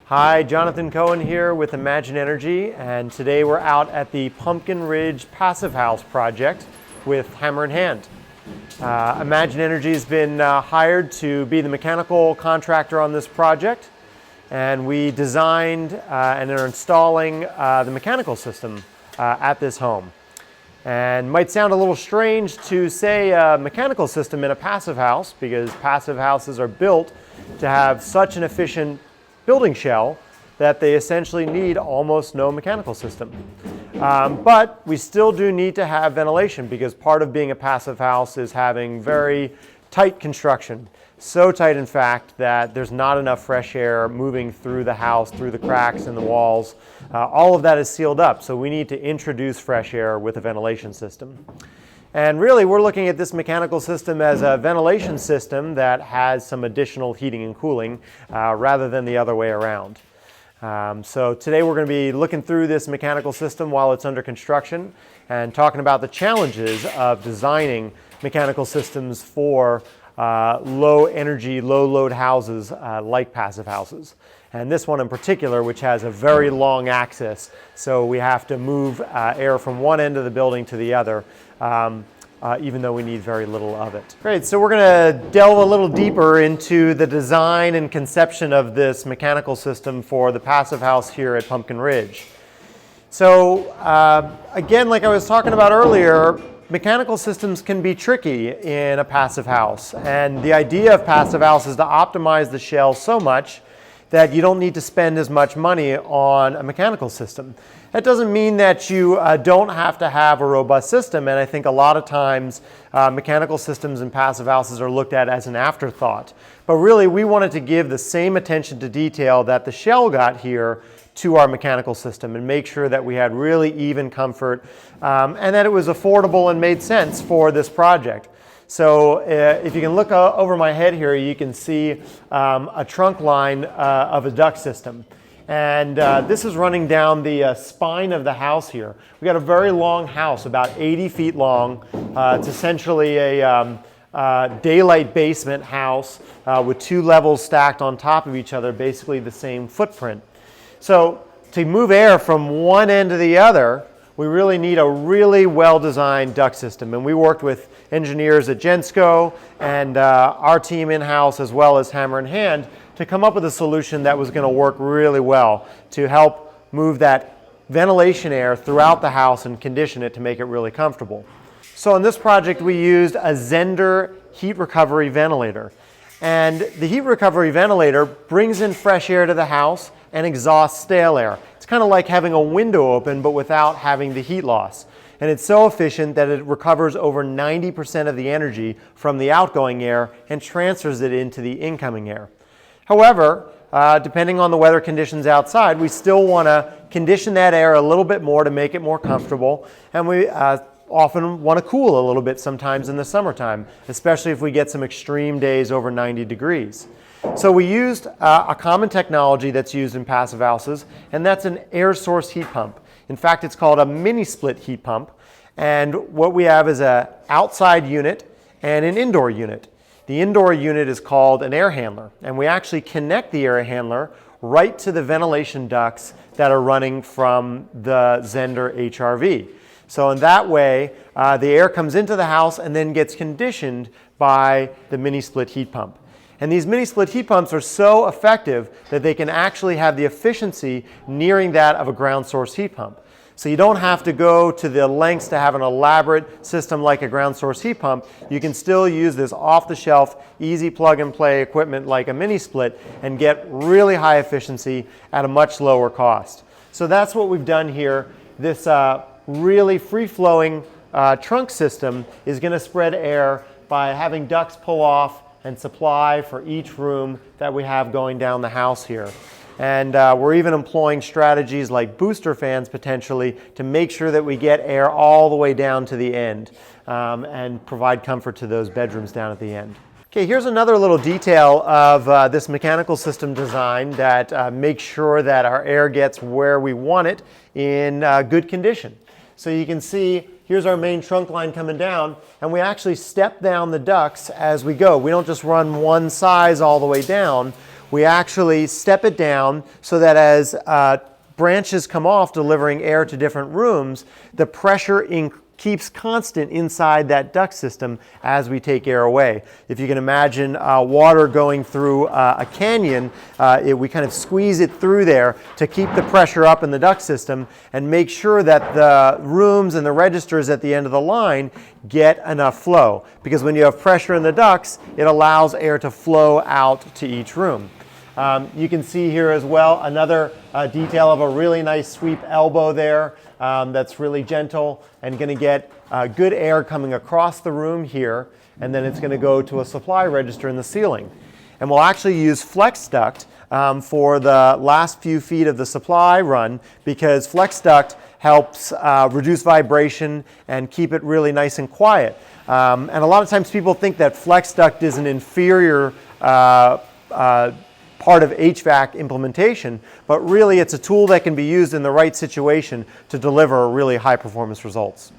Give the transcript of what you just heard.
Hi, Jonathan Cohen here with Imagine Energy, and today we're out at the Pumpkin Ridge Passive House project with Hammer in Hand. Imagine Energy has been hired to be the mechanical contractor on this project, and we designed and are installing the mechanical system at this home. And it might sound a little strange to say a mechanical system in a passive house, because passive houses are built to have such an efficient building shell that they essentially need almost no mechanical system. But we still do need to have ventilation, because part of being a passive house is having very tight construction. So tight, in fact, that there's not enough fresh air moving through the house, through the cracks in the walls. All of that is sealed up, so we need to introduce fresh air with a ventilation system. And really, we're looking at this mechanical system as a ventilation system that has some additional heating and cooling rather than the other way around. So today we're going to be looking through this mechanical system while it's under construction and talking about the challenges of designing mechanical systems for low energy, low load houses like passive houses. And this one in particular, which has a very long axis, so we have to move air from one end of the building to the other, even though we need very little of it. Great, so we're going to delve a little deeper into the design and conception of this mechanical system for the passive house here at Pumpkin Ridge. So again, like I was talking about earlier, mechanical systems can be tricky in a passive house. And the idea of passive house is to optimize the shell so much that you don't need to spend as much money on a mechanical system. That doesn't mean that you don't have to have a robust system, and I think a lot of times mechanical systems in passive houses are looked at as an afterthought. But really, we wanted to give the same attention to detail that the shell got here to our mechanical system and make sure that we had really even comfort and that it was affordable and made sense for this project. So if you can look over my head here, you can see a trunk line of a duct system. And this is running down the spine of the house here. We've got a very long house, about 80 feet long. It's essentially a daylight basement house with two levels stacked on top of each other, basically the same footprint. So to move air from one end to the other, we really need a really well-designed duct system. And we worked with engineers at Gensco and our team in-house, as well as Hammer in Hand, to come up with a solution that was going to work really well to help move that ventilation air throughout the house and condition it to make it really comfortable. So in this project, we used a Zender heat recovery ventilator. And the heat recovery ventilator brings in fresh air to the house and exhausts stale air. It's kind of like having a window open, but without having the heat loss. And it's so efficient that it recovers over 90% of the energy from the outgoing air and transfers it into the incoming air. However, depending on the weather conditions outside, we still want to condition that air a little bit more to make it more comfortable. And we often want to cool a little bit sometimes in the summertime, especially if we get some extreme days over 90 degrees. So we used a common technology that's used in passive houses, and that's an air source heat pump. In fact, it's called a mini split heat pump. And what we have is an outside unit and an indoor unit. The indoor unit is called an air handler, and we actually connect the air handler right to the ventilation ducts that are running from the Zender HRV. So in that way, the air comes into the house and then gets conditioned by the mini split heat pump. And these mini split heat pumps are so effective that they can actually have the efficiency nearing that of a ground source heat pump. So you don't have to go to the lengths to have an elaborate system like a ground source heat pump. You can still use this off-the-shelf, easy plug-and-play equipment like a mini split and get really high efficiency at a much lower cost. So that's what we've done here. This really free-flowing trunk system is going to spread air by having ducts pull off and supply for each room that we have going down the house here. And we're even employing strategies like booster fans potentially to make sure that we get air all the way down to the end and provide comfort to those bedrooms down at the end. Okay, here's another little detail of this mechanical system design that makes sure that our air gets where we want it in good condition. So you can see here's our main trunk line coming down, and we actually step down the ducts as we go. We don't just run one size all the way down. we actually step it down so that as branches come off delivering air to different rooms, the pressure keeps constant inside that duct system as we take air away. If you can imagine water going through a canyon, we kind of squeeze it through there to keep the pressure up in the duct system and make sure that the rooms and the registers at the end of the line get enough flow. Because when you have pressure in the ducts, it allows air to flow out to each room. You can see here as well another detail of a really nice sweep elbow there that's really gentle and going to get good air coming across the room here, and then it's going to go to a supply register in the ceiling. And we'll actually use flex duct for the last few feet of the supply run, because flex duct helps reduce vibration and keep it really nice and quiet. And a lot of times people think that flex duct is an inferior part of HVAC implementation, but really it's a tool that can be used in the right situation to deliver really high performance results.